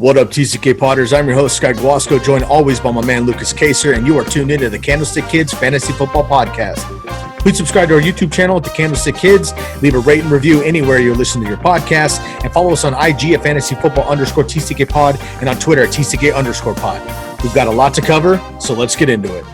What up, TCK Potters? I'm your host, Sky Guasco, joined always by my man, Lukas Kaser, and you are tuned into the Candlestick Kids Fantasy Football Podcast. Please subscribe to our YouTube channel at the Candlestick Kids, leave a rate and review anywhere you're listening to your podcast, and follow us on IG at fantasyfootball_TCK Pod and on Twitter at TCK_pod. We've got a lot to cover, so let's get into it.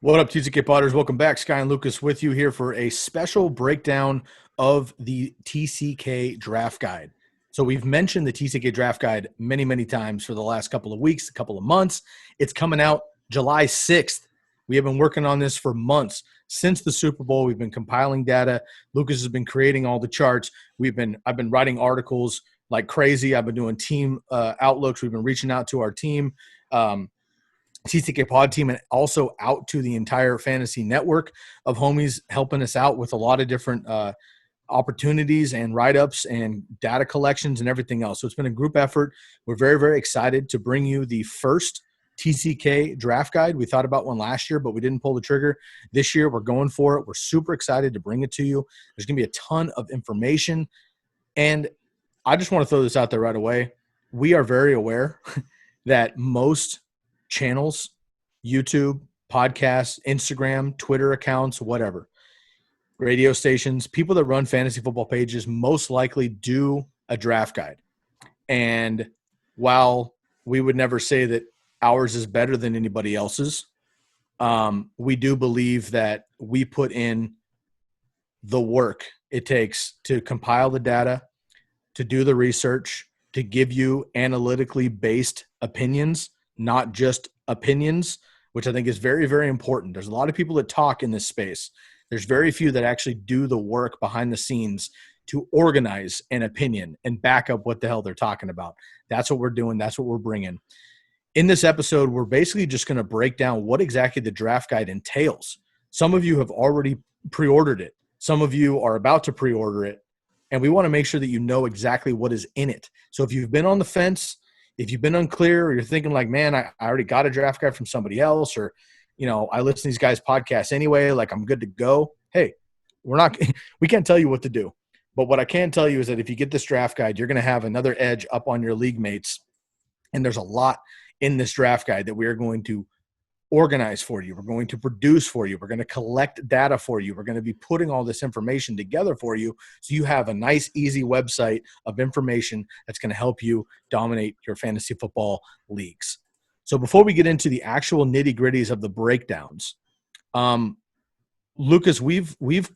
What up, TCK Potters? Welcome back. Sky and Lukas with you here for a special breakdown of the TCK Draft Guide. So we've mentioned the TCK Draft Guide many, many times for the last couple of weeks, a couple of months. It's coming out July 6th. We have been working on this for months. Since the Super Bowl, we've been compiling data. Lukas has been creating all the charts. I've been writing articles like crazy. I've been doing team outlooks. We've been reaching out to our team, TCK Pod team, and also out to the entire fantasy network of homies helping us out with a lot of different opportunities and write-ups and data collections and everything else. So it's been a group effort. We're very, very excited to bring you the first TCK Draft Guide. We thought about one last year, but we didn't pull the trigger. This year, we're going for it. We're super excited to bring it to you. There's going to be a ton of information. And I just want to throw this out there right away. We are very aware that most channels, YouTube, podcasts, Instagram, Twitter accounts, whatever, radio stations, people that run fantasy football pages most likely do a draft guide. And while we would never say that ours is better than anybody else's, we do believe that we put in the work it takes to compile the data, to do the research, to give you analytically based opinions, not just opinions, which I think is very, very important. There's a lot of people that talk in this space. There's very few that actually do the work behind the scenes to organize an opinion and back up what the hell they're talking about. That's what we're doing. That's what we're bringing. In this episode, we're basically just going to break down what exactly the draft guide entails. Some of you have already pre-ordered it. Some of you are about to pre-order it. And we want to make sure that you know exactly what is in it. So if you've been on the fence, if you've been unclear, or you're thinking like, man, I already got a draft guide from somebody else, or I listen to these guys' podcasts anyway, like I'm good to go. Hey, we can't tell you what to do. But what I can tell you is that if you get this draft guide, you're going to have another edge up on your league mates. And there's a lot in this draft guide that we are going to organize for you. We're going to produce for you. We're going to collect data for you. We're going to be putting all this information together for you so you have a nice, easy website of information that's going to help you dominate your fantasy football leagues. So before we get into the actual nitty-gritties of the breakdowns, Lukas, we've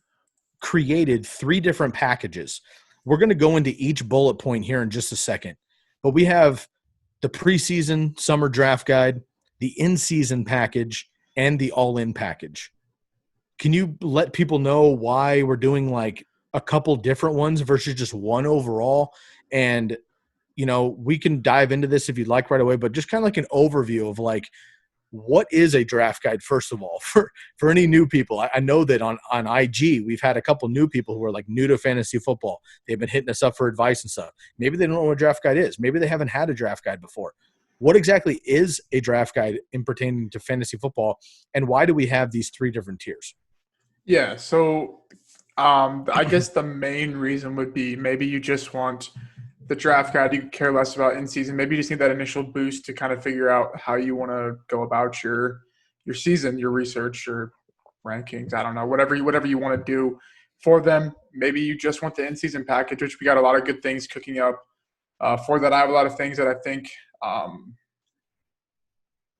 created 3 different packages. We're going to go into each bullet point here in just a second. But we have the preseason summer draft guide, the in-season package, and the all-in package. Can you let people know why we're doing like a couple different ones versus just one overall? And we can dive into this if you'd like right away, but just kind of like an overview of like, what is a draft guide, first of all, for any new people? I know that on IG, we've had a couple new people who are like new to fantasy football. They've been hitting us up for advice and stuff. Maybe they don't know what a draft guide is. Maybe they haven't had a draft guide before. What exactly is a draft guide in pertaining to fantasy football, and why do we have these 3 different tiers? Yeah, so I guess the main reason would be maybe you just want the draft guide, you care less about in season. Maybe you just need that initial boost to kind of figure out how you want to go about your season, your research, your rankings. I don't know, whatever you want to do for them. Maybe you just want the in season package, which we got a lot of good things cooking up for that. I have a lot of things that I think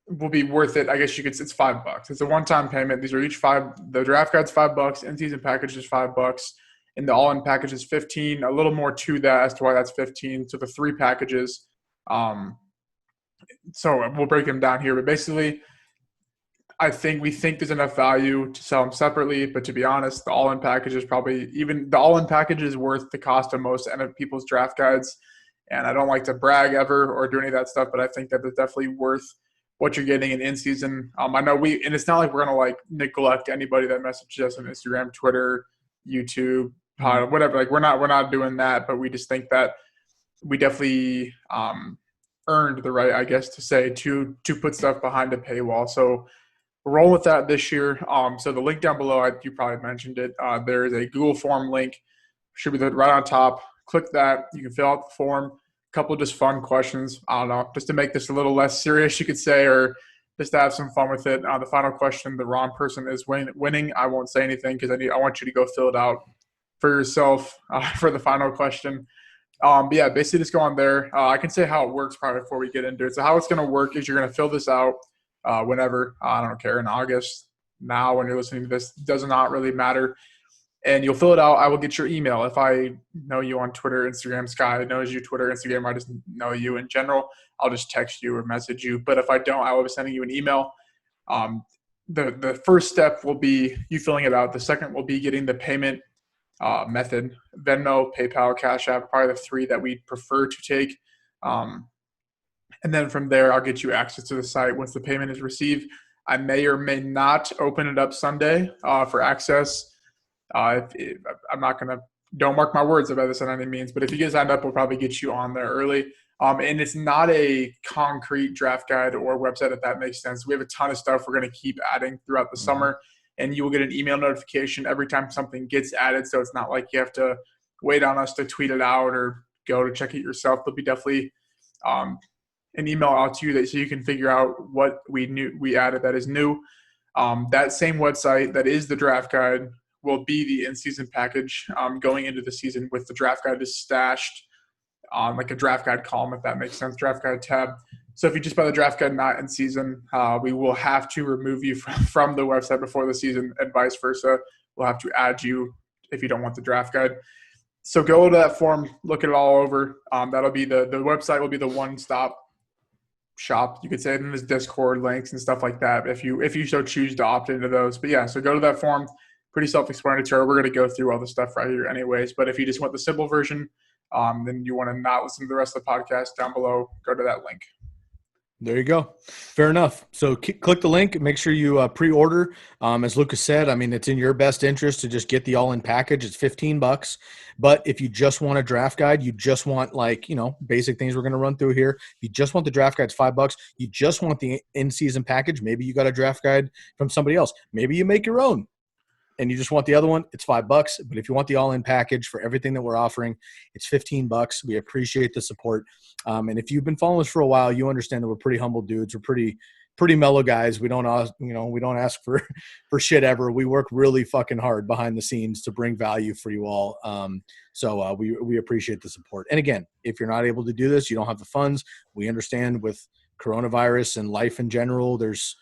will be worth it. I guess it's $5. It's a one-time payment. These are each $5. The draft guide's $5. In season package is $5. And the all-in package is $15. A little more to that as to why that's $15. So the 3 packages. So we'll break them down here. But basically, we think there's enough value to sell them separately. But to be honest, the all-in package is the all-in package is worth the cost of most people's draft guides. And I don't like to brag ever or do any of that stuff, but I think that it's definitely worth what you're getting in season. I know and it's not like we're gonna like neglect anybody that messages us on Instagram, Twitter, YouTube, whatever. Like we're not doing that, but we just think that we definitely earned the right, I guess, to say to put stuff behind a paywall. So we're rolling with that this year. So the link down below, you probably mentioned it. There is a Google form link, should be right on top. Click that. You can fill out the form. couple just fun questions. I don't know, just to make this a little less serious, you could say, or just to have some fun with it. The final question, the wrong person is winning. I won't say anything because I want you to go fill it out for yourself for the final question. But yeah, basically just go on there. I can say how it works probably before we get into it. So how it's going to work is you're going to fill this out whenever, I don't care, in August, now when you're listening to this, does not really matter. And you'll fill it out. I will get your email. If I know you on Twitter, Instagram, Sky knows you, Twitter, Instagram, I just know you in general, I'll just text you or message you. But if I don't, I will be sending you an email. The first step will be you filling it out. The second will be getting the payment method: Venmo, PayPal, Cash App, probably the three that we prefer to take. And then from there, I'll get you access to the site once the payment is received. I may or may not open it up Sunday for access. I'm not going to, don't mark my words about this on any means, but if you get signed up, we'll probably get you on there early. And it's not a concrete draft guide or website, if that makes sense. We have a ton of stuff we're going to keep adding throughout the summer, and you will get an email notification every time something gets added. So it's not like you have to wait on us to tweet it out or go to check it yourself. There'll be definitely an email out to you so you can figure out what we added that is new. That same website that is the draft guide will be the in-season package going into the season, with the draft guide is stashed on like a draft guide column, if that makes sense, draft guide tab. So if you just buy the draft guide not in season, we will have to remove you from the website before the season, and vice versa. We'll have to add you if you don't want the draft guide. So go to that form, look it all over. That'll be the website will be the one-stop shop, you could say. Then there's Discord links and stuff like that if you so choose to opt into those. But yeah, so go to that form. Pretty self-explanatory. We're going to go through all the stuff right here anyways. But if you just want the simple version, then you want to not listen to the rest of the podcast, down below, go to that link. There you go. Fair enough. So click the link. Make sure you pre-order. As Lukas said, I mean, it's in your best interest to just get the all-in package. It's $15. But if you just want a draft guide, you just want basic things we're going to run through here. If you just want the draft guide, it's $5. You just want the in-season package. Maybe you got a draft guide from somebody else. Maybe you make your own and you just want the other one, it's $5. But if you want the all-in package for everything that we're offering, it's $15. We appreciate the support. And if you've been following us for a while, you understand that we're pretty humble dudes. We're pretty mellow guys. We don't ask for shit ever. We work really fucking hard behind the scenes to bring value for you all. So we appreciate the support. And again, if you're not able to do this, you don't have the funds. We understand with coronavirus and life in general, there's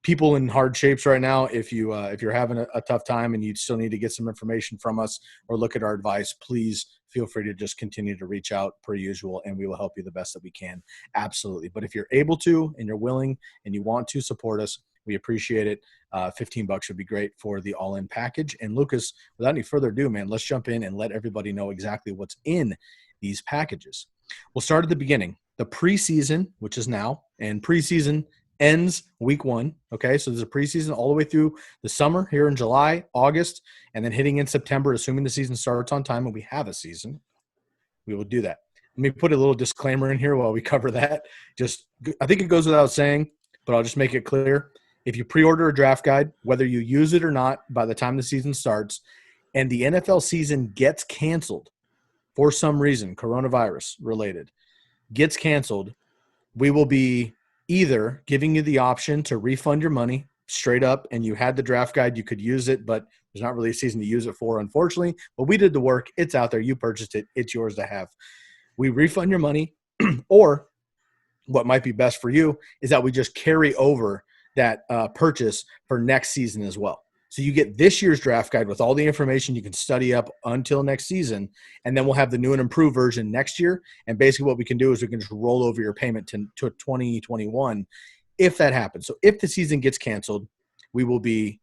people in hard shapes right now. If you're having a tough time and you still need to get some information from us or look at our advice, please feel free to just continue to reach out per usual, and we will help you the best that we can. Absolutely. But if you're able to and you're willing and you want to support us, we appreciate it. $15 would be great for the all-in package. And Lukas, without any further ado, man, let's jump in and let everybody know exactly what's in these packages. We'll start at the beginning. The preseason, which is now, and preseason ends week 1. Okay, so there's a preseason all the way through the summer here in July, August, and then hitting in September, assuming the season starts on time and we have a season, we will do that. Let me put a little disclaimer in here while we cover that. I think it goes without saying, but I'll just make it clear. If you pre-order a draft guide, whether you use it or not by the time the season starts, and the NFL season gets canceled for some reason, coronavirus related, gets canceled, we will be either giving you the option to refund your money straight up, and you had the draft guide, you could use it, but there's not really a season to use it for, unfortunately. But we did the work. It's out there. You purchased it. It's yours to have. We refund your money, or what might be best for you is that we just carry over that purchase for next season as well. So you get this year's draft guide with all the information you can study up until next season, and then we'll have the new and improved version next year. And basically what we can do is we can just roll over your payment to 2021 if that happens. So if the season gets canceled, we will be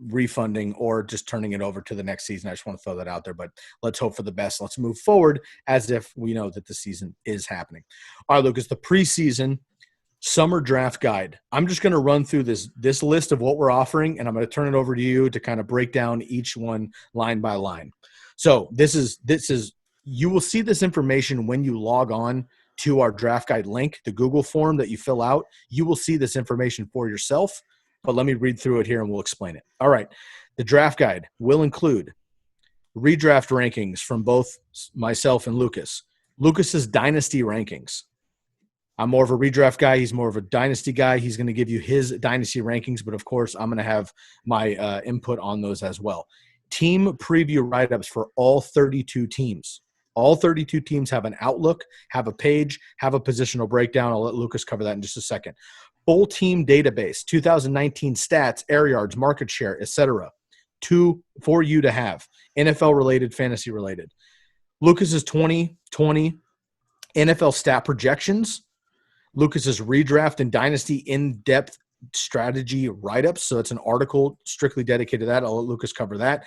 refunding or just turning it over to the next season. I just want to throw that out there, but let's hope for the best. Let's move forward as if we know that the season is happening. All right, Lucas, the preseason summer draft guide. I'm just going to run through this list of what we're offering, and I'm going to turn it over to you to kind of break down each one line by line. So this is you will see this information when you log on to our draft guide link, the Google form that you fill out. You will see this information for yourself, but let me read through it here and we'll explain it. All right. The draft guide will include redraft rankings from both myself and Lukas, Lucas's dynasty rankings. I'm more of a redraft guy. He's more of a dynasty guy. He's going to give you his dynasty rankings, but of course, I'm going to have my input on those as well. Team preview write-ups for all 32 teams. All 32 teams have an outlook, have a page, have a positional breakdown. I'll let Lucas cover that in just a second. Full team database, 2019 stats, air yards, market share, etc. For you to have. NFL-related, fantasy-related. Lucas's 2020 NFL stat projections. Lucas's redraft and dynasty in-depth strategy write-ups. So it's an article strictly dedicated to that. I'll let Lucas cover that.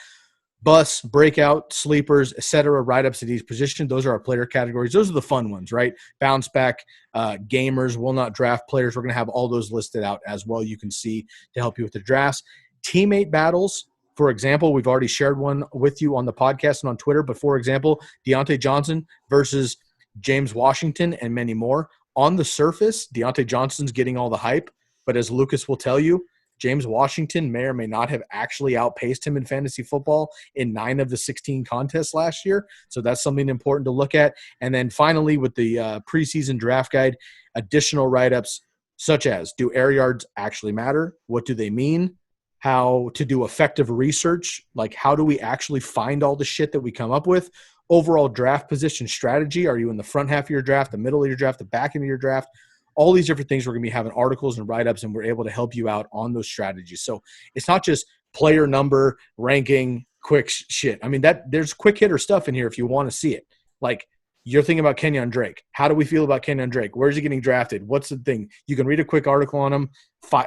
Bus, breakout, sleepers, etc. write-ups at each position. Those are our player categories. Those are the fun ones, right? Bounce back, gamers, will not draft players. We're going to have all those listed out as well. You can see to help you with the drafts. Teammate battles. For example, we've already shared one with you on the podcast and on Twitter. But for example, Deontay Johnson versus James Washington and many more. On the surface, Deontay Johnson's getting all the hype, but as Lucas will tell you, James Washington may or may not have actually outpaced him in fantasy football in 9 of the 16 contests last year. So that's something important to look at. And then finally, with the preseason draft guide, additional write-ups such as, do air yards actually matter? What do they mean? How to do effective research, like how do we actually find all the shit that we come up with? Overall draft position strategy. Are you in the front half of your draft, the middle of your draft, the back end of your draft? All these different things we're going to be having articles and write-ups, and we're able to help you out on those strategies. So it's not just player number, ranking, quick shit. I mean, there's quick hitter stuff in here if you want to see it. Like you're thinking about Kenyon Drake. How do we feel about Kenyon Drake? Where's he getting drafted? What's the thing? You can read a quick article on him,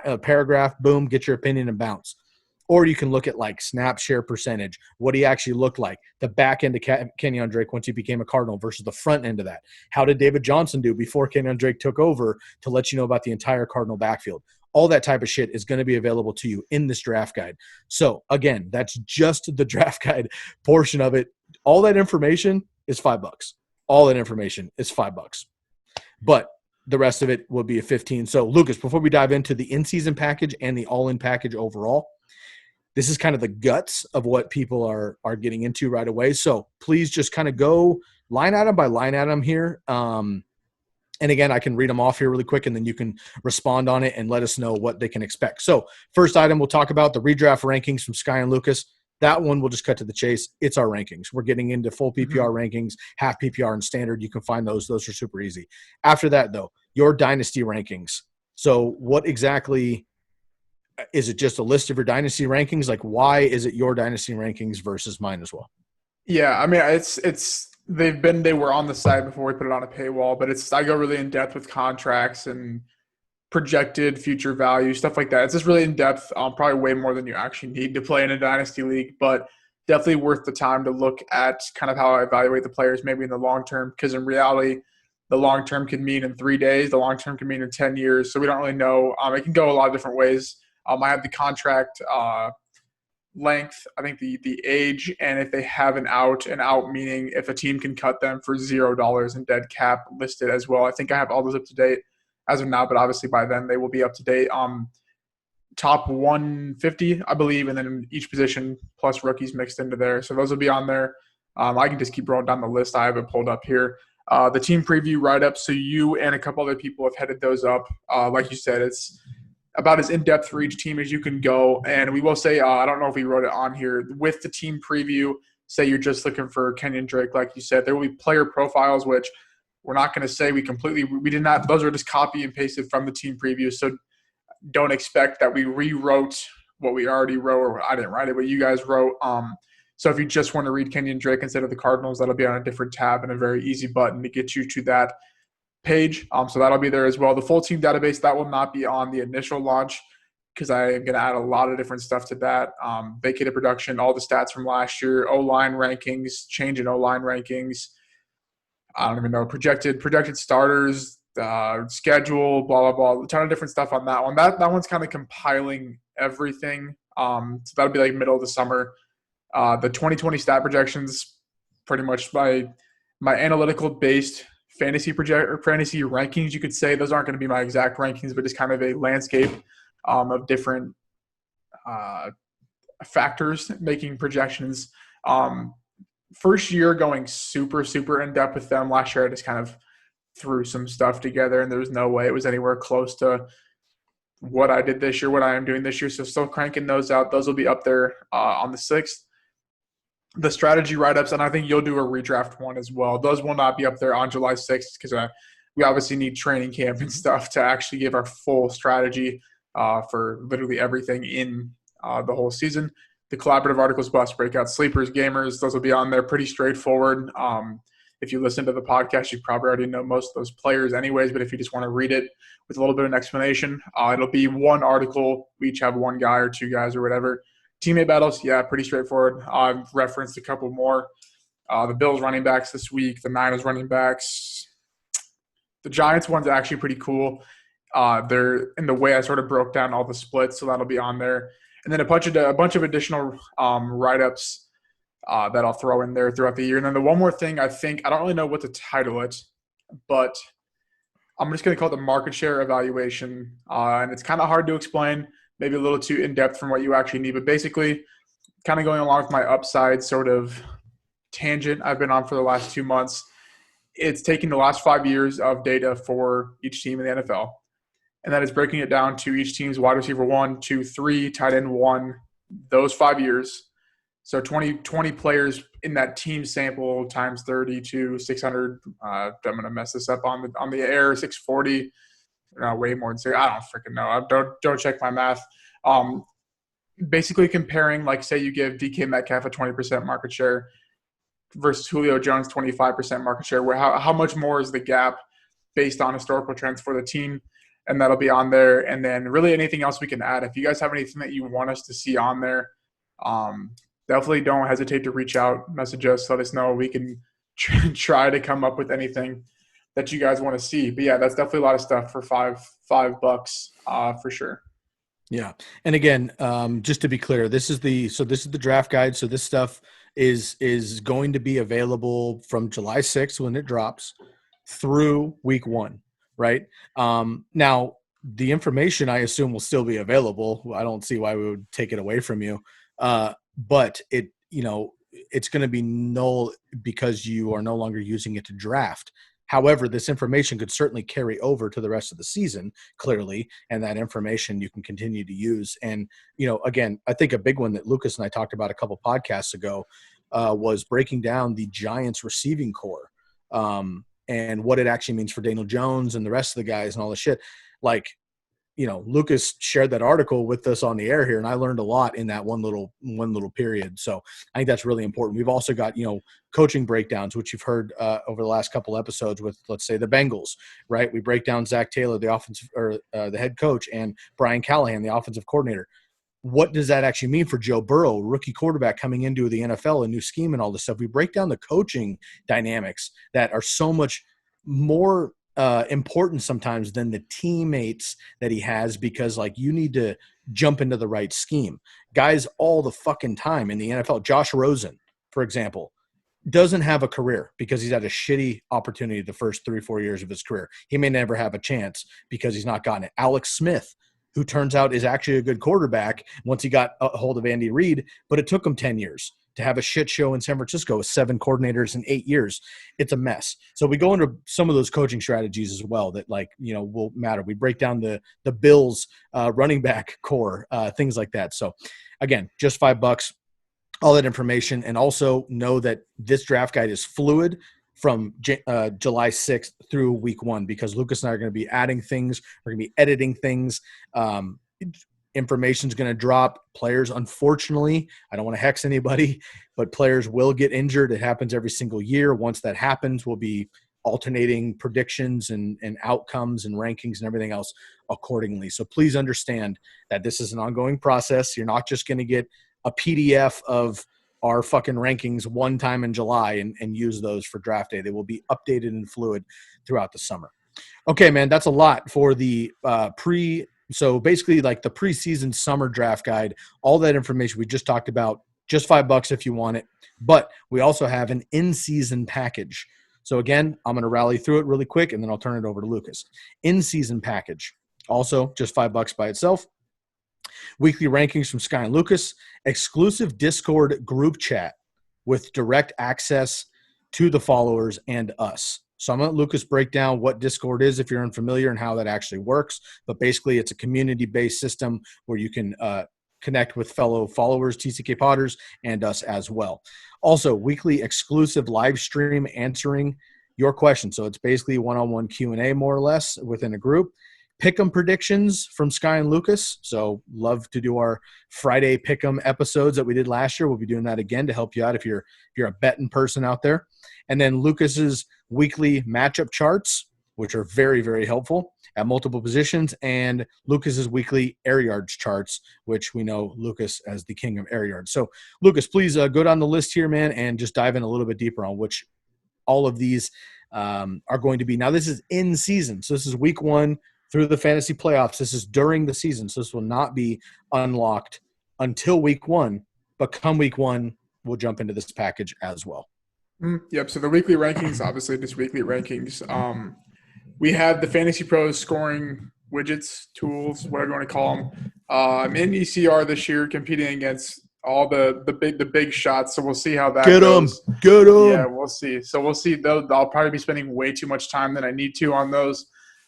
a paragraph, boom, get your opinion and bounce. Or you can look at like snap share percentage, what he actually looked like, the back end of Kenyon Drake once he became a Cardinal versus the front end of that. How did David Johnson do before Kenyon Drake took over to let you know about the entire Cardinal backfield? All that type of shit is going to be available to you in this draft guide. So again, that's just the draft guide portion of it. All that information is $5. All that information is $5. But the rest of it will be a 15. So Lucas, before we dive into the in-season package and the all-in package overall, this is kind of the guts of what people are getting into right away. So please just kind of go line item by line item here. And again, I can read them off here really quick, and then you can respond on it and let us know what they can expect. So first item, we'll talk about the redraft rankings from Sky and Lucas. That one we'll just cut to the chase. It's our rankings. We're getting into full PPR rankings, half PPR and standard. You can find those. Those are super easy. After that, though, your dynasty rankings. So what exactly – is it just a list of your dynasty rankings? Like, why is it your dynasty rankings versus mine as well? Yeah, I mean, they were on the site before we put it on a paywall, but I go really in depth with contracts and projected future value, stuff like that. It's just really in depth, probably way more than you actually need to play in a dynasty league, but definitely worth the time to look at kind of how I evaluate the players maybe in the long term, because in reality, the long term could mean in 3 days, the long term could mean in 10 years. So we don't really know. It can go a lot of different ways. I have the contract length, I think the age, and if they have an out meaning if a team can cut them for $0 in dead cap listed as well. I think I have all those up to date as of now, but obviously by then they will be up to date. Top 150, I believe, and then each position plus rookies mixed into there. So those will be on there. I can just keep rolling down the list. I have it pulled up here. The team preview write-up, so you and a couple other people have headed those up. Like you said, it's about as in-depth for each team as you can go. And we will say, I don't know if we wrote it on here, with the team preview, say you're just looking for Kenyon Drake, like you said, there will be player profiles, which we're not going to say we did not, those are just copy and pasted from the team preview. So don't expect that we rewrote what we already wrote, or I didn't write it, but you guys wrote. So if you just want to read Kenyon Drake instead of the Cardinals, that'll be on a different tab and a very easy button to get you to that page. So that'll be there as well. The full team database, that will not be on the initial launch because I am going to add a lot of different stuff to that. Vacated production, all the stats from last year, O-line rankings, change in O-line rankings. I don't even know, projected starters, schedule, blah, blah, blah. A ton of different stuff on that one. That one's kind of compiling everything. So that'll be like middle of the summer. The 2020 stat projections, pretty much my analytical based fantasy rankings, you could say. Those aren't going to be my exact rankings, but just kind of a landscape of different factors making projections. first year going super, super in depth with them. Last year, I just kind of threw some stuff together, and there was no way it was anywhere close to what I did this year, what I am doing this year. So still cranking those out. Those will be up there on the 6th. The strategy write-ups, and I think you'll do a redraft one as well. Those will not be up there on July 6th because we obviously need training camp and stuff to actually give our full strategy for literally everything in the whole season. The collaborative articles, bust, breakout, sleepers, gamers, those will be on there. Pretty straightforward. If you listen to the podcast, you probably already know most of those players anyways, but if you just want to read it with a little bit of an explanation, it'll be one article. We each have one guy or two guys or whatever. Teammate battles, yeah, pretty straightforward. I've referenced a couple more. The Bills running backs this week, the Niners running backs. The Giants one's actually pretty cool. They're in the way I sort of broke down all the splits, so that'll be on there. And then a bunch of additional write-ups that I'll throw in there throughout the year. And then the one more thing, I don't really know what to title it, but I'm just going to call it the market share evaluation. And it's kind of hard to explain, maybe a little too in-depth from what you actually need. But basically, kind of going along with my upside sort of tangent I've been on for the last 2 months, it's taking the last 5 years of data for each team in the NFL. And that is breaking it down to each team's wide receiver 1, 2, 3, tight end 1, those 5 years. So 20 players in that team sample times 32, 600. I'm going to mess this up on the air, 640. No, way more than 6. I don't freaking know. Don't check my math. Basically comparing, like, say you give DK Metcalf a 20% market share versus Julio Jones 25% market share. How much more is the gap based on historical trends for the team? And that'll be on there. And then really anything else we can add. If you guys have anything that you want us to see on there, definitely don't hesitate to reach out, message us, let us know. We can try to come up with anything that you guys want to see. But yeah, that's definitely a lot of stuff for $5 for sure. Yeah. And again, just to be clear, this is the draft guide. So this stuff is going to be available from July 6th when it drops through week 1. Right. Now the information I assume will still be available. I don't see why we would take it away from you. But it's going to be null because you are no longer using it to draft. However, this information could certainly carry over to the rest of the season, clearly, and that information you can continue to use. And, again, I think a big one that Lukas and I talked about a couple podcasts ago was breaking down the Giants receiving core and what it actually means for Daniel Jones and the rest of the guys and all the shit. Like, Lukas shared that article with us on the air here, and I learned a lot in that one little period. So I think that's really important. We've also got, coaching breakdowns, which you've heard over the last couple episodes with, let's say, the Bengals, right? We break down Zach Taylor, the offensive or the head coach, and Brian Callahan, the offensive coordinator. What does that actually mean for Joe Burrow, rookie quarterback coming into the NFL, a new scheme and all this stuff? We break down the coaching dynamics that are so much more important sometimes than the teammates that he has, because you need to jump into the right scheme. Guys all the fucking time in the NFL. Josh Rosen, for example, doesn't have a career because he's had a shitty opportunity the first 3-4 years of his career. He may never have a chance because he's not gotten it. Alex Smith, who turns out is actually a good quarterback once he got a hold of Andy Reid, but it took him 10 years to have a shit show in San Francisco with 7 coordinators in 8 years. It's a mess. So we go into some of those coaching strategies as well that will matter. We break down the Bills running back core, things like that. So again, just $5, all that information. And also know that this draft guide is fluid from July 6th through week 1, because Lukas and I are going to be adding things. We're going to be editing things. Information is going to drop. Players, unfortunately, I don't want to hex anybody, but players will get injured. It happens every single year. Once that happens, we'll be alternating predictions and outcomes and rankings and everything else accordingly. So please understand that this is an ongoing process. You're not just going to get a PDF of our fucking rankings one time in July and use those for draft day. They will be updated and fluid throughout the summer. Okay, man, that's a lot for the So basically, the preseason summer draft guide, all that information we just talked about, just $5 if you want it. But we also have an in-season package. So again, I'm going to rally through it really quick, and then I'll turn it over to Lukas. In-season package, also just $5 by itself. Weekly rankings from Sky and Lukas. Exclusive Discord group chat with direct access to the followers and us. So I'm going to let Lucas break down what Discord is if you're unfamiliar and how that actually works. But basically, it's a community-based system where you can connect with fellow followers, TCK Potters, and us as well. Also, weekly exclusive live stream answering your questions. So it's basically one-on-one Q&A more or less within a group. Pick'em predictions from Sky and Lucas. So love to do our Friday Pick'em episodes that we did last year. We'll be doing that again to help you out if you're a betting person out there. And then Lucas's weekly matchup charts, which are very, very helpful at multiple positions, and Lucas's weekly air yards charts, which we know Lucas as the king of air yards. So Lucas, please go down the list here, man, and just dive in a little bit deeper on which all of these are going to be. Now, this is in season. So this is week 1 through the fantasy playoffs. This is during the season. So this will not be unlocked until week 1. But come week 1, we'll jump into this package as well. Yep. So the weekly rankings, obviously, just weekly rankings. We have the Fantasy Pros scoring widgets, tools, whatever you want to call them. I'm in ECR this year, competing against all the big shots. So we'll see how that goes. Get them. Yeah, we'll see. So we'll see. I'll probably be spending way too much time than I need to on those.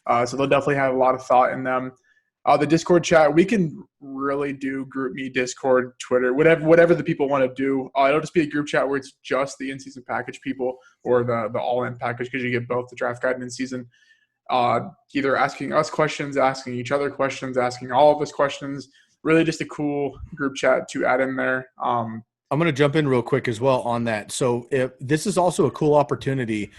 So they'll definitely have a lot of thought in them. The Discord chat, we can really do group me, Discord, Twitter, whatever the people want to do. It'll just be a group chat where it's just the in-season package people or the all-in package, because you get both the draft guide and in-season. Either asking us questions, asking each other questions, asking all of us questions. Really just a cool group chat to add in there. I'm going to jump in real quick as well on that. So this is also a cool opportunity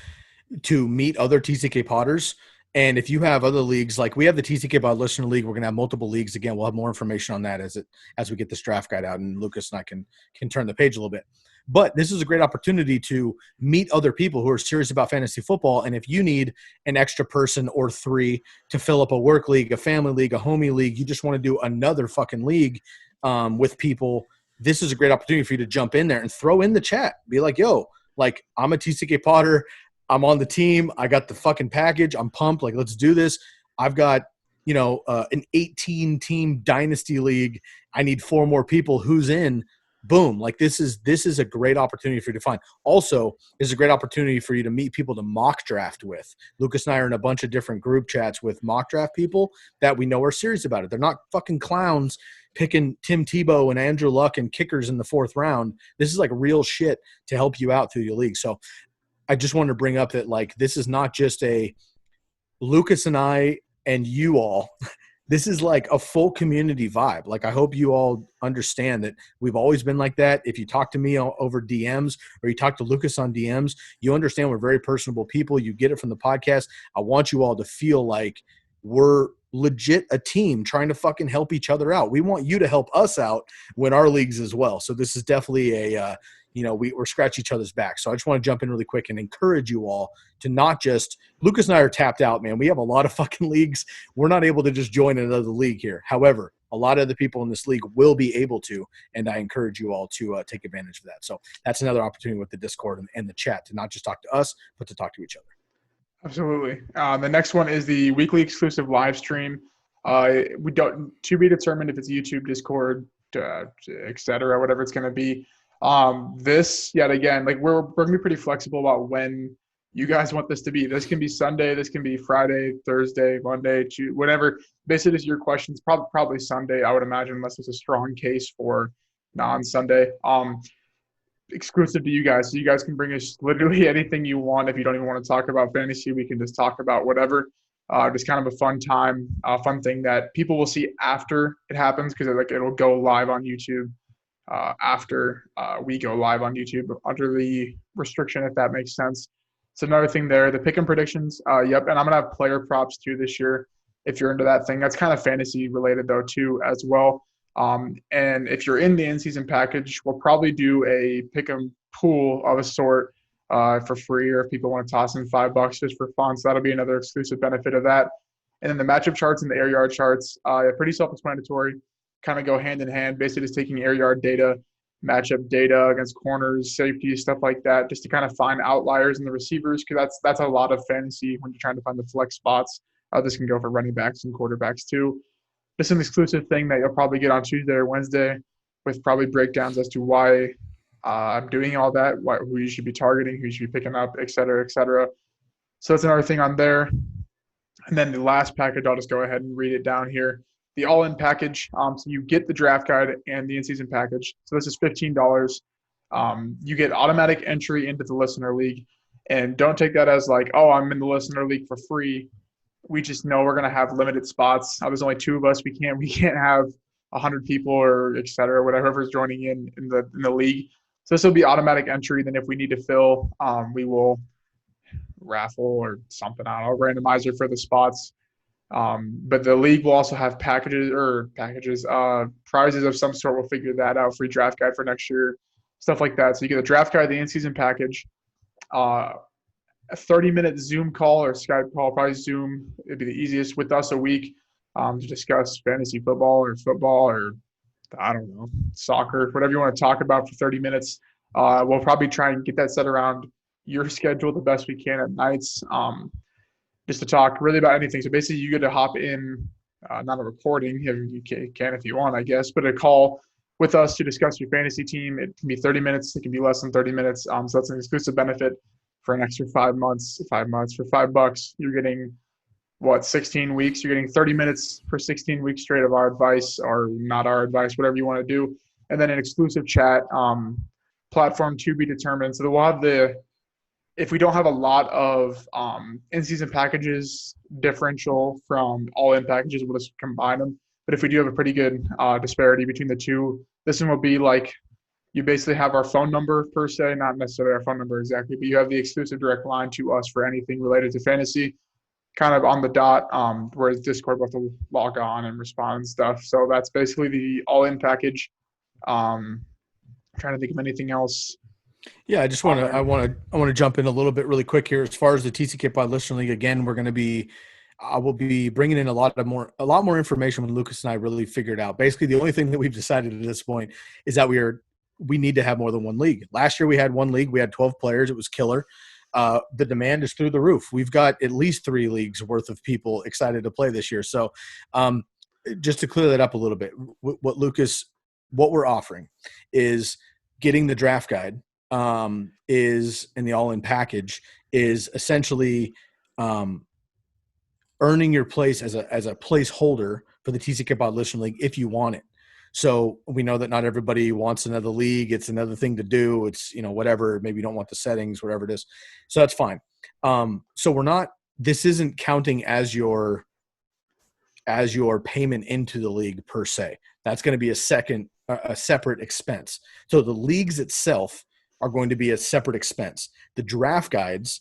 to meet other TCK Potters. And if you have other leagues, like we have the TCK Pod Listener League, we're going to have multiple leagues. Again, we'll have more information on that as we get this draft guide out, and Lucas and I can turn the page a little bit. But this is a great opportunity to meet other people who are serious about fantasy football. And if you need an extra person or 3 to fill up a work league, a family league, a homie league, you just want to do another fucking league with people, this is a great opportunity for you to jump in there and throw in the chat. Be like, yo, like I'm a TCK Potter. I'm on the team. I got the fucking package. I'm pumped. Like, let's do this. I've got, an 18-team dynasty league. I need 4 more people. Who's in? Boom. Like, this is a great opportunity for you to find. Also, it's a great opportunity for you to meet people to mock draft with. Lucas and I are in a bunch of different group chats with mock draft people that we know are serious about it. They're not fucking clowns picking Tim Tebow and Andrew Luck and kickers in the 4th round. This is like real shit to help you out through your league. So I just wanted to bring up that, like, this is not just a Lucas and I and you all. This is like a full community vibe. Like, I hope you all understand that we've always been like that. If you talk to me over DMs or you talk to Lucas on DMs, you understand we're very personable people. You get it from the podcast. I want you all to feel like we're legit a team trying to fucking help each other out. We want you to help us out when our leagues as well. So this is definitely we're scratch each other's back. So I just want to jump in really quick and encourage you all to not just – Lucas and I are tapped out, man. We have a lot of fucking leagues. We're not able to just join another league here. However, a lot of the people in this league will be able to, and I encourage you all to take advantage of that. So that's another opportunity with the Discord and the chat to not just talk to us, but to talk to each other. Absolutely. The next one is the weekly exclusive live stream. We don't to be determined if it's YouTube, Discord, et cetera, whatever it's going to be. This yet again, like we're going to be pretty flexible about when you guys want this to be. This can be Sunday, this can be Friday, Thursday, Monday, Tuesday, whatever. Basically, just your questions. Probably Sunday, I would imagine, unless there's a strong case for non-Sunday. Exclusive to you guys, so you guys can bring us literally anything you want. If you don't even want to talk about fantasy, we can just talk about whatever. Just kind of a fun time, fun thing that people will see after it happens, because it'll go live on YouTube after we go live on YouTube under the restriction, if that makes sense. It's another thing there. The pick and predictions, yep, and I'm gonna have player props too this year if you're into that thing. That's kind of fantasy related though too as well. And if you're in the in-season package, we'll probably do a pick 'em pool of a sort for free, or if people want to toss in $5 just for fun. So that'll be another exclusive benefit of that. And then the matchup charts and the air yard charts, pretty self-explanatory, kind of go hand in hand, basically just taking air yard data, matchup data against corners, safeties, stuff like that, just to kind of find outliers in the receivers, because that's a lot of fantasy when you're trying to find the flex spots. This can go for running backs and quarterbacks too. This is an exclusive thing that you'll probably get on Tuesday or Wednesday, with probably breakdowns as to why I'm doing all that, who you should be targeting, who you should be picking up, et cetera, et cetera. So that's another thing on there. And then the last package, I'll just go ahead and read it down here. The all-in package. So you get the draft guide and the in-season package. So this is $15. You get automatic entry into the listener league, and don't take that as like, oh, I'm in the listener league for free. We just know we're gonna have limited spots. There's only 2 of us. We can't have 100 people or et cetera, whatever's joining in the league. So this will be automatic entry. Then if we need to fill, we will raffle or something. I don't know, randomizer for the spots. But the league will also have prizes of some sort. We'll figure that out. Free draft guide for next year, stuff like that. So you get the draft guide, the in-season package, a 30-minute Zoom call or Skype call, probably Zoom. It'd be the easiest with us a week to discuss fantasy football or I don't know, soccer, whatever you want to talk about for 30 minutes. We'll probably try and get that set around your schedule the best we can at nights. Just to talk really about anything. So basically, you get to hop in, not a recording, you can if you want, I guess, but a call with us to discuss your fantasy team. It can be 30 minutes. It can be less than 30 minutes. So that's an exclusive benefit for an extra 5 months. 5 months for $5. You're getting 16 weeks. You're getting 30 minutes for 16 weeks straight of our advice or not our advice, whatever you want to do, and then an exclusive chat. Platform to be determined. So we'll have if we don't have a lot of in-season packages differential from all-in packages, we'll just combine them. But if we do have a pretty good disparity between the two, this one will be like you basically have our phone number per se, not necessarily our phone number exactly, but you have the exclusive direct line to us for anything related to fantasy, kind of on the dot, whereas Discord will have to log on and respond and stuff. So that's basically the all-in package. I'm trying to think of anything else. Yeah, I want to jump in a little bit really quick here. As far as the TCK Pod Listener League, again, I will be bringing in a lot more information when Lukas and I really figure it out. Basically, the only thing that we've decided at this point is that we need to have more than one league. Last year we had one league, we had 12 players, it was killer. The demand is through the roof. We've got at least 3 leagues worth of people excited to play this year. So, just to clear that up a little bit, what we're offering is getting the draft guide. Is in the all-in package is essentially earning your place as a placeholder for the TCK Pod Listener League if you want it. So we know that not everybody wants another league. It's another thing to do. It's, whatever, maybe you don't want the settings, whatever it is. So that's fine. So this isn't counting as your payment into the league per se. That's going to be a separate expense. So the leagues itself are going to be a separate expense. The draft guides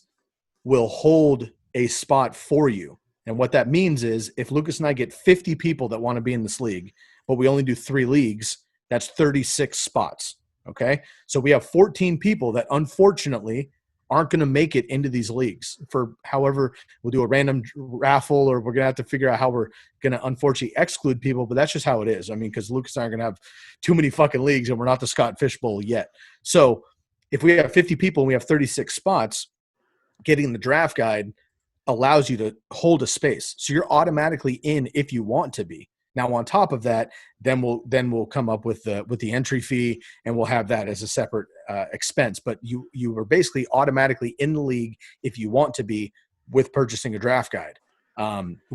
will hold a spot for you. And what that means is if Lukas and I get 50 people that want to be in this league, but we only do 3 leagues, that's 36 spots. Okay. So we have 14 people that unfortunately aren't going to make it into these leagues for however we'll do a random raffle, or we're going to have to figure out how we're going to unfortunately exclude people, but that's just how it is. I mean, because Lukas and I are going to have too many fucking leagues and we're not the Scott Fish Bowl yet. So if we have 50 people and we have 36 spots, getting the draft guide allows you to hold a space. So you're automatically in if you want to be. Now, on top of that, then we'll come up with the entry fee, and we'll have that as a separate expense. But you are basically automatically in the league if you want to be with purchasing a draft guide.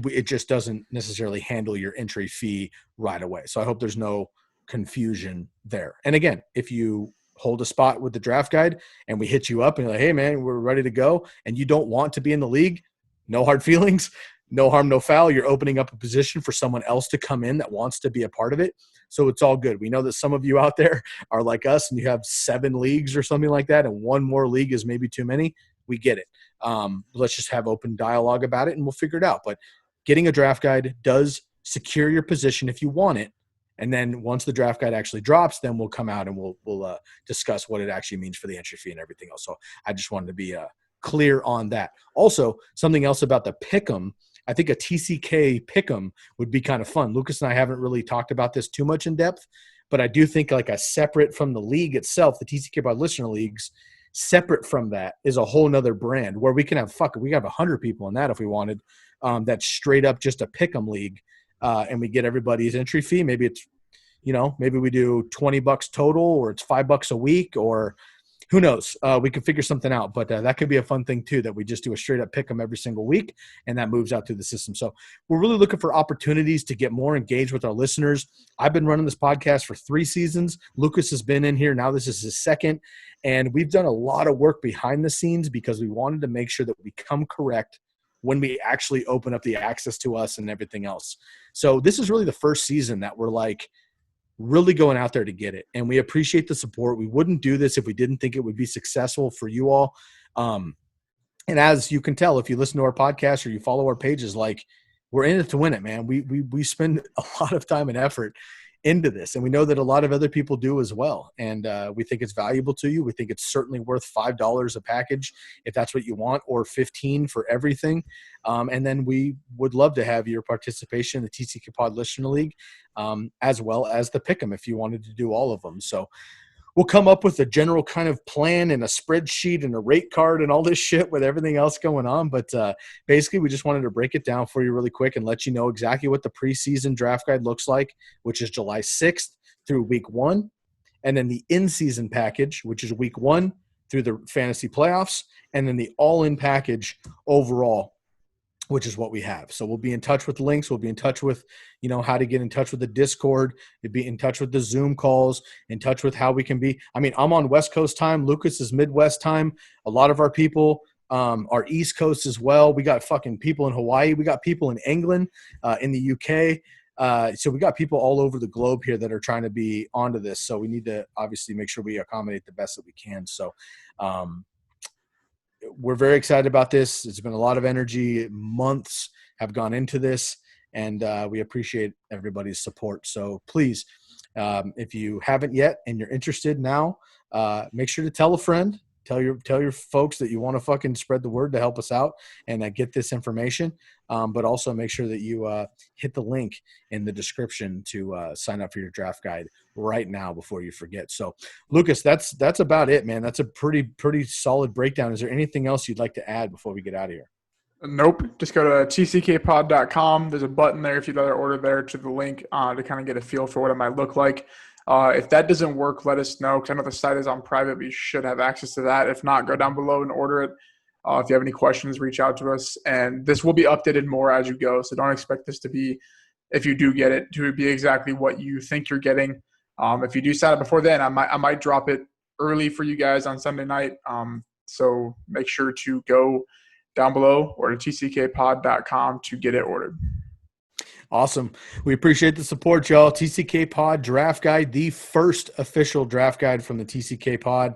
It just doesn't necessarily handle your entry fee right away. So I hope there's no confusion there. And again, if you hold a spot with the draft guide and we hit you up and you're like, hey man, we're ready to go, and you don't want to be in the league, no hard feelings, no harm, no foul. You're opening up a position for someone else to come in that wants to be a part of it. So it's all good. We know that some of you out there are like us and you have 7 leagues or something like that, and one more league is maybe too many. We get it. Let's just have open dialogue about it and we'll figure it out. But getting a draft guide does secure your position if you want it. And then once the draft guide actually drops, then we'll come out and we'll discuss what it actually means for the entry fee and everything else. So I just wanted to be clear on that. Also, something else about the pick'em. I think a TCK pick'em would be kind of fun. Lukas and I haven't really talked about this too much in depth, but I do think like a separate from the league itself, the TCK by Listener Leagues, separate from that is a whole nother brand where we can have 100 people in that if we wanted. That's straight up just a pick'em league. And we get everybody's entry fee. Maybe it's, maybe we do $20 total, or it's $5 a week, or who knows? We could figure something out, but that could be a fun thing too, that we just do a straight up pick 'em every single week, and that moves out through the system. So we're really looking for opportunities to get more engaged with our listeners. I've been running this podcast for 3 seasons. Lukas has been in here. Now this is his second, and we've done a lot of work behind the scenes because we wanted to make sure that we come correct when we actually open up the access to us and everything else. So this is really the first season that we're like, really going out there to get it. And we appreciate the support. We wouldn't do this if we didn't think it would be successful for you all. And as you can tell, if you listen to our podcast or you follow our pages, like, we're in it to win it, man. We spend a lot of time and effort into this, and we know that a lot of other people do as well. And we think it's valuable to you. We think it's certainly worth $5 a package if that's what you want, or $15 for everything. And then we would love to have your participation in the TCK Pod Listener League, as well as the Pick'em if you wanted to do all of them. So we'll come up with a general kind of plan and a spreadsheet and a rate card and all this shit with everything else going on. But basically, we just wanted to break it down for you really quick and let you know exactly what the preseason draft guide looks like, which is July 6th through week 1. And then the in-season package, which is week 1 through the fantasy playoffs. And then the all-in package overall, which is what we have. So we'll be in touch with links. We'll be in touch with, how to get in touch with the Discord, to be in touch with the Zoom calls, in touch with how we can be. I mean, I'm on West Coast time. Lukas is Midwest time. A lot of our people are East Coast as well. We got fucking people in Hawaii. We got people in England, in the UK. So we got people all over the globe here that are trying to be onto this. So we need to obviously make sure we accommodate the best that we can. So, we're very excited about this. It's been a lot of energy. Months have gone into this, and we appreciate everybody's support. So please, if you haven't yet and you're interested now, make sure to tell a friend. Tell your folks that you want to fucking spread the word to help us out and get this information. But also make sure that you hit the link in the description to sign up for your draft guide right now before you forget. So, Lukas, that's about it, man. That's a pretty solid breakdown. Is there anything else you'd like to add before we get out of here? Nope. Just go to tckpod.com. There's a button there if you'd rather order there to the link to kind of get a feel for what it might look like. If that doesn't work, let us know, because I know the site is on private, but you should have access to that. If not, go down below and order it. If you have any questions, reach out to us. And this will be updated more as you go, so don't expect this to be, if you do get it, to be exactly what you think you're getting. If you do sign up before then, I might drop it early for you guys on Sunday night. So make sure to go down below or to tckpod.com to get it ordered. Awesome. We appreciate the support, y'all. TCK Pod Draft Guide, the first official draft guide from the TCK Pod.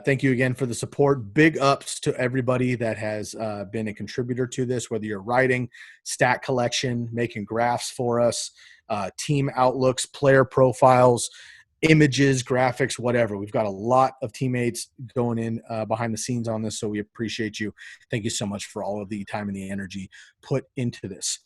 Thank you again for the support. Big ups to everybody that has been a contributor to this, whether you're writing, stat collection, making graphs for us, team outlooks, player profiles, images, graphics, whatever. We've got a lot of teammates going in behind the scenes on this, so we appreciate you. Thank you so much for all of the time and the energy put into this.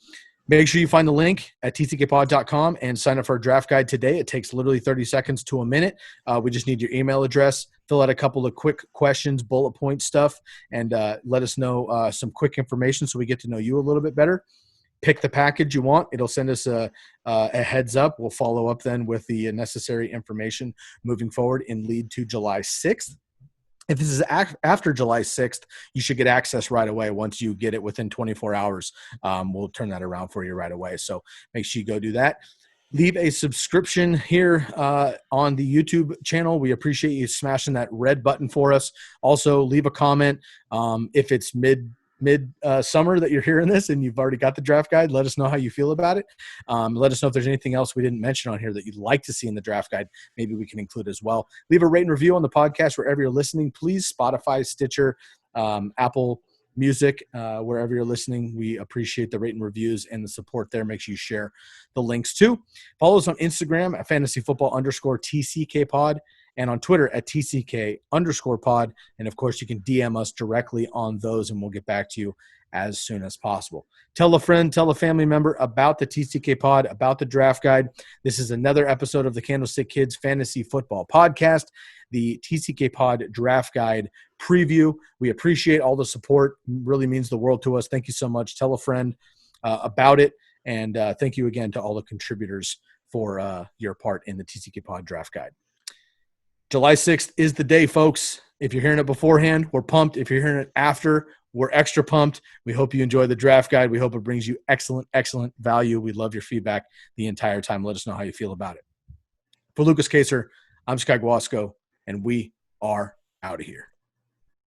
Make sure you find the link at tckpod.com and sign up for our draft guide today. It takes literally 30 seconds to a minute. We just need your email address, fill out a couple of quick questions, bullet point stuff, and let us know some quick information so we get to know you a little bit better. Pick the package you want. It'll send us a heads up. We'll follow up then with the necessary information moving forward and lead to July 6th. If this is after July 6th, you should get access right away. Once you get it within 24 hours, we'll turn that around for you right away. So make sure you go do that. Leave a subscription here on the YouTube channel. We appreciate you smashing that red button for us. Also, leave a comment. If it's mid summer that you're hearing this and you've already got the draft guide, let us know how you feel about it. Let us know if there's anything else we didn't mention on here that you'd like to see in the draft guide. Maybe we can include as well. Leave a rate and review on the podcast wherever you're listening, please. Spotify, Stitcher, Apple Music, wherever you're listening. We appreciate the rate and reviews and the support there. Make sure you share the links too. Follow us on Instagram at fantasyfootball_TCK pod. And on Twitter at TCK_pod. And of course, you can DM us directly on those and we'll get back to you as soon as possible. Tell a friend, tell a family member about the TCK Pod, about the draft guide. This is another episode of the Candlestick Kids Fantasy Football Podcast, the TCK Pod Draft Guide preview. We appreciate all the support. It really means the world to us. Thank you so much. Tell a friend about it. And thank you again to all the contributors for your part in the TCK Pod Draft Guide. July 6th is the day, folks. If you're hearing it beforehand, we're pumped. If you're hearing it after, we're extra pumped. We hope you enjoy the draft guide. We hope it brings you excellent, excellent value. We love your feedback the entire time. Let us know how you feel about it. For Lukas Kacer, I'm Sky Guasco, and we are out of here.